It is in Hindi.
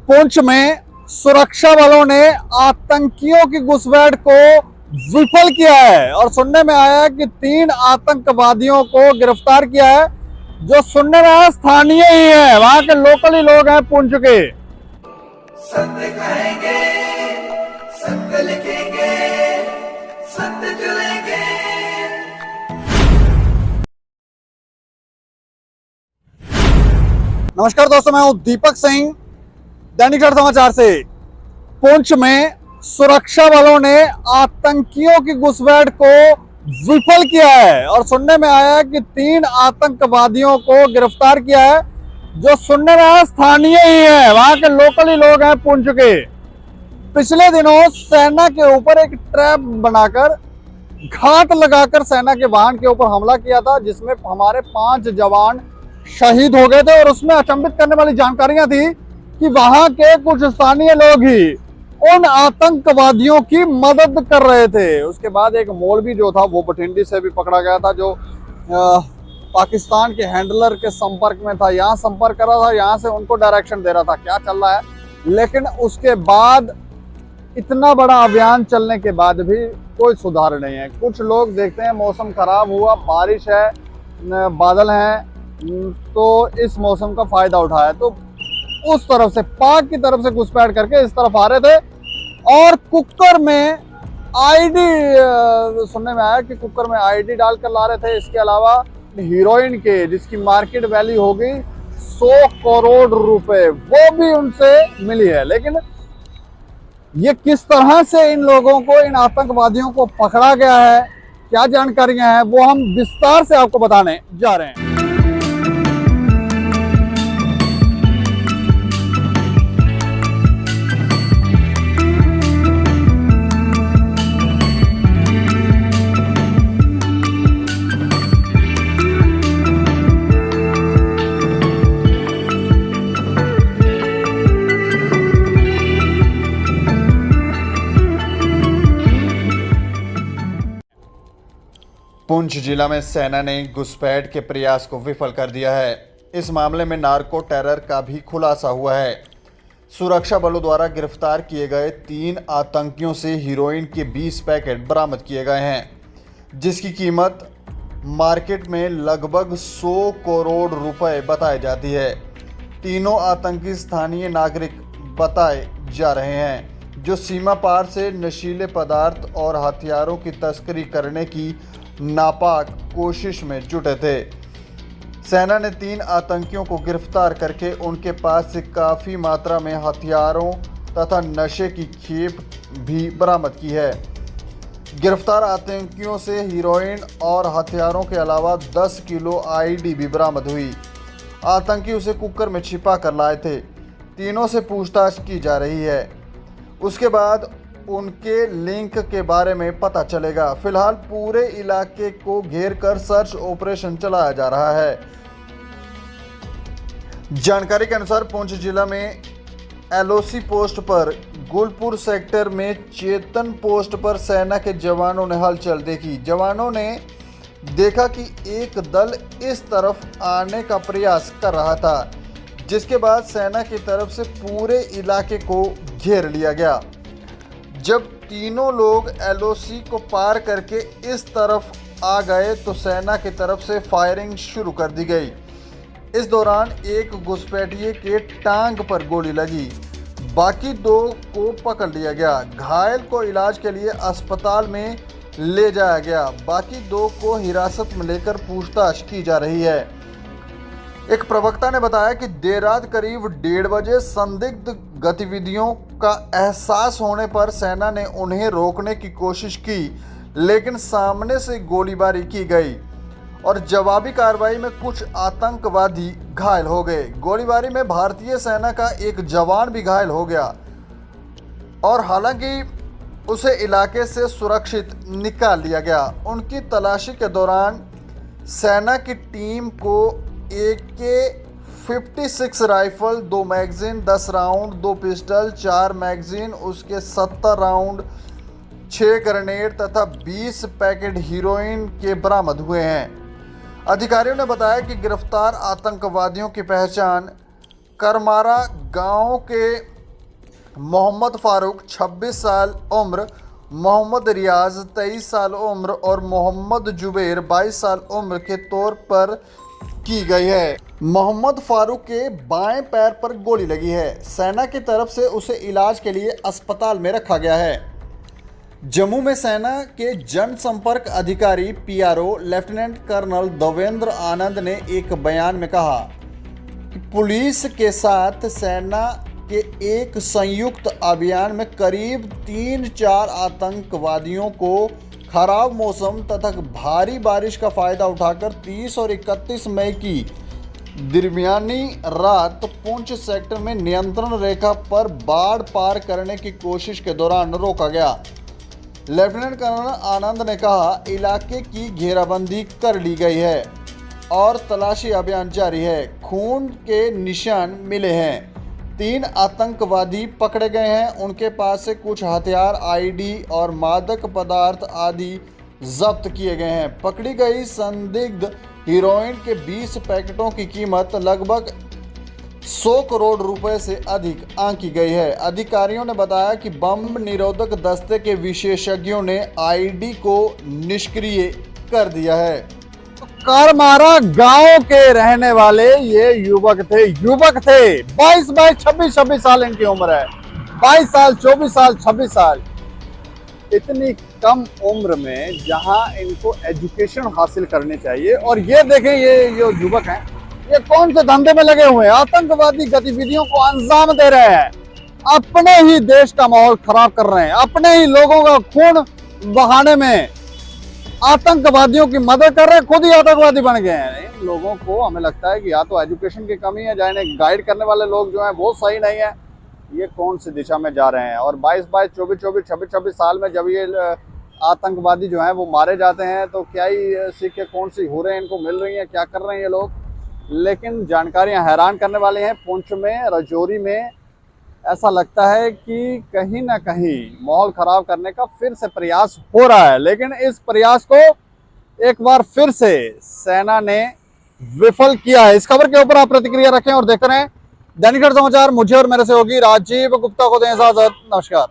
पुंछ में सुरक्षा बलों ने आतंकियों की घुसपैठ को विफल किया है और सुनने में आया है कि 3 आतंकवादियों को गिरफ्तार किया है, जो सुनने में आया स्थानीय ही है, वहां के लोकल ही लोग हैं पुंछ के। सत्य कहेंगे, सत्य लिखेंगे, सत्य चलेंगे। नमस्कार दोस्तों, मैं हूं दीपक सिंह, दैनिक समाचार से। पुंछ में सुरक्षा बलों ने आतंकियों की घुसपैठ को विफल किया है और सुनने में आया है कि 3 आतंकवादियों को गिरफ्तार किया है, जो सुनने में आया स्थानीय ही है, वहां के लोकल ही लोग हैं पुंछ के। पिछले दिनों सेना के ऊपर एक ट्रैप बनाकर घात लगाकर सेना के वाहन के ऊपर हमला किया था, जिसमें हमारे 5 जवान शहीद हो गए थे। और उसमें अचंभित करने वाली जानकारियां थी कि वहां के कुछ स्थानीय लोग ही उन आतंकवादियों की मदद कर रहे थे। उसके बाद एक मौलवी जो था वो बठिंडी से भी पकड़ा गया था, जो पाकिस्तान के हैंडलर के संपर्क में था, यहाँ संपर्क कर रहा था, यहाँ से उनको डायरेक्शन दे रहा था क्या चल रहा है। लेकिन उसके बाद इतना बड़ा अभियान चलने के बाद भी कोई सुधार नहीं है। कुछ लोग देखते हैं मौसम खराब हुआ, बारिश है, बादल हैं, तो इस मौसम का फायदा उठाया, तो उस तरफ से पाक की तरफ से घुसपैठ करके इस तरफ आ रहे थे। और कुकर में आईडी सुनने में आया कि कुकर में आईडी डालकर ला रहे थे। इसके अलावा हीरोइन के, जिसकी मार्केट वैल्यू होगी 100 करोड़ रुपए, वो भी उनसे मिली है। लेकिन ये किस तरह से इन लोगों को, इन आतंकवादियों को पकड़ा गया है, क्या जानकारियां हैं, वो हम विस्तार से आपको बताने जा रहे हैं। पुंछ जिला में सेना ने घुसपैठ के प्रयास को विफल कर दिया है। इस मामले में नार्को टेरर का भी खुलासा हुआ है। सुरक्षा बलों द्वारा गिरफ्तार किए गए 3 आतंकियों से हीरोइन के 20 पैकेट बरामद किए गए हैं, जिसकी कीमत मार्केट में लगभग 100 करोड़ रुपए बताई जाती है। तीनों आतंकी स्थानीय नागरिक बताए जा रहे हैं, जो सीमा पार से नशीले पदार्थ और हथियारों की तस्करी करने की नापाक कोशिश में जुटे थे। सेना ने 3 आतंकियों को गिरफ्तार करके उनके पास से काफ़ी मात्रा में हथियारों तथा नशे की खेप भी बरामद की है। गिरफ्तार आतंकियों से हीरोइन और हथियारों के अलावा 10 किलो आईडी भी बरामद हुई। आतंकी उसे कुकर में छिपा कर लाए थे। तीनों से पूछताछ की जा रही है, उसके बाद उनके लिंक के बारे में पता चलेगा। फिलहाल पूरे इलाके को घेर कर सर्च ऑपरेशन चलाया जा रहा है। जानकारी के अनुसार पुंछ जिला में एलओसी पोस्ट पर गुलपुर सेक्टर में चेतन पोस्ट पर सेना के जवानों ने हलचल देखी। जवानों ने देखा कि एक दल इस तरफ आने का प्रयास कर रहा था, जिसके बाद सेना की तरफ से पूरे इलाके को घेर लिया गया। जब तीनों लोग एलओसी को पार करके इस तरफ आ गए तो सेना की तरफ से फायरिंग शुरू कर दी गई। इस दौरान एक घुसपैठिए के टांग पर गोली लगी, बाकी 2 को पकड़ लिया गया। घायल को इलाज के लिए अस्पताल में ले जाया गया। बाकी 2 को हिरासत में लेकर पूछताछ की जा रही है। एक प्रवक्ता ने बताया कि देर रात करीब 1:30 बजे संदिग्ध गतिविधियों का एहसास होने पर सेना ने उन्हें रोकने की कोशिश की, लेकिन सामने से गोलीबारी की गई और जवाबी कार्रवाई में कुछ आतंकवादी घायल हो गए। गोलीबारी में भारतीय सेना का एक जवान भी घायल हो गया और हालांकि उसे इलाके से सुरक्षित निकाल लिया गया। उनकी तलाशी के दौरान सेना की टीम को AK-56 rifle, 2 magazine, 10 round, 2 pistol, 4 magazine, उसके 70 राउंड, 6 ग्रेनेड तथा 20 पैकेट हीरोइन के बरामद हुए हैं। अधिकारियों ने बताया कि गिरफ्तार आतंकवादियों की पहचान करमारा गांव के मोहम्मद फारूक 26 साल उम्र, मोहम्मद रियाज 23 साल उम्र और मोहम्मद जुबैर 22 साल उम्र के तौर पर की गई है। मोहम्मद फारूक के बाएं पैर पर गोली लगी है। सेना की तरफ से उसे इलाज के लिए अस्पताल में रखा गया है। जम्मू में सेना के जनसंपर्क अधिकारी PRO lieutenant colonel Devendra Anand ने एक बयान में कहा कि पुलिस के साथ सेना के एक संयुक्त अभियान में करीब 3-4 आतंकवादियों को खराब मौसम तथा भारी बारिश का फायदा उठाकर 30 और 31 मई की दरमियानी रात पुंछ सेक्टर में नियंत्रण रेखा पर बाढ़ पार करने की कोशिश के दौरान रोका गया। लेफ्टिनेंट कर्नल आनंद ने कहा, इलाके की घेराबंदी कर ली गई है और तलाशी अभियान जारी है। खून के निशान मिले हैं। 3 आतंकवादी पकड़े गए हैं। उनके पास से कुछ हथियार, आईडी और मादक पदार्थ आदि जब्त किए गए हैं। पकड़ी गई संदिग्ध हीरोइन के 20 पैकेटों की कीमत लगभग 100 करोड़ रुपए से अधिक आंकी गई है। अधिकारियों ने बताया कि बम निरोधक दस्ते के विशेषज्ञों ने आईडी को निष्क्रिय कर दिया है। करमारा गांव के रहने वाले ये युवक थे 22, 26 साल इनकी उम्र है। 22 साल, 24 साल, 26 साल, इतनी कम उम्र में जहां इनको एजुकेशन हासिल करनी चाहिए। और ये देखें, ये जो युवक हैं, ये कौन से धंधे में लगे हुए हैं? आतंकवादी गतिविधियों को अंजाम दे रहे हैं। अपने ही देश का माहौल खराब कर रहे हैं। अपने ही लोगों का खून बहाने में आतंकवादियों की मदद कर रहे हैं। खुद ही आतंकवादी बन गए हैं। इन लोगों को, हमें लगता है कि या तो एजुकेशन की कमी है, या इन्हें गाइड करने वाले लोग जो हैं वो सही नहीं है। ये कौन सी दिशा में जा रहे हैं? और 22, 24, 26 साल में जब ये आतंकवादी जो हैं वो मारे जाते हैं तो क्या ही सीखे, कौन सी हुरें इनको मिल रही हैं, क्या कर रहे हैं ये लोग? लेकिन जानकारियां हैरान करने वाली हैं। पुंछ में, राजौरी में ऐसा लगता है कि कहीं ना कहीं माहौल खराब करने का फिर से प्रयास हो रहा है। लेकिन इस प्रयास को एक बार फिर से सेना ने विफल किया है। इस खबर के ऊपर आप प्रतिक्रिया रखें और देखते रहें दैनिक समाचार। मुझे और मेरे सहयोगी राजीव गुप्ता को दें इजाजत। नमस्कार।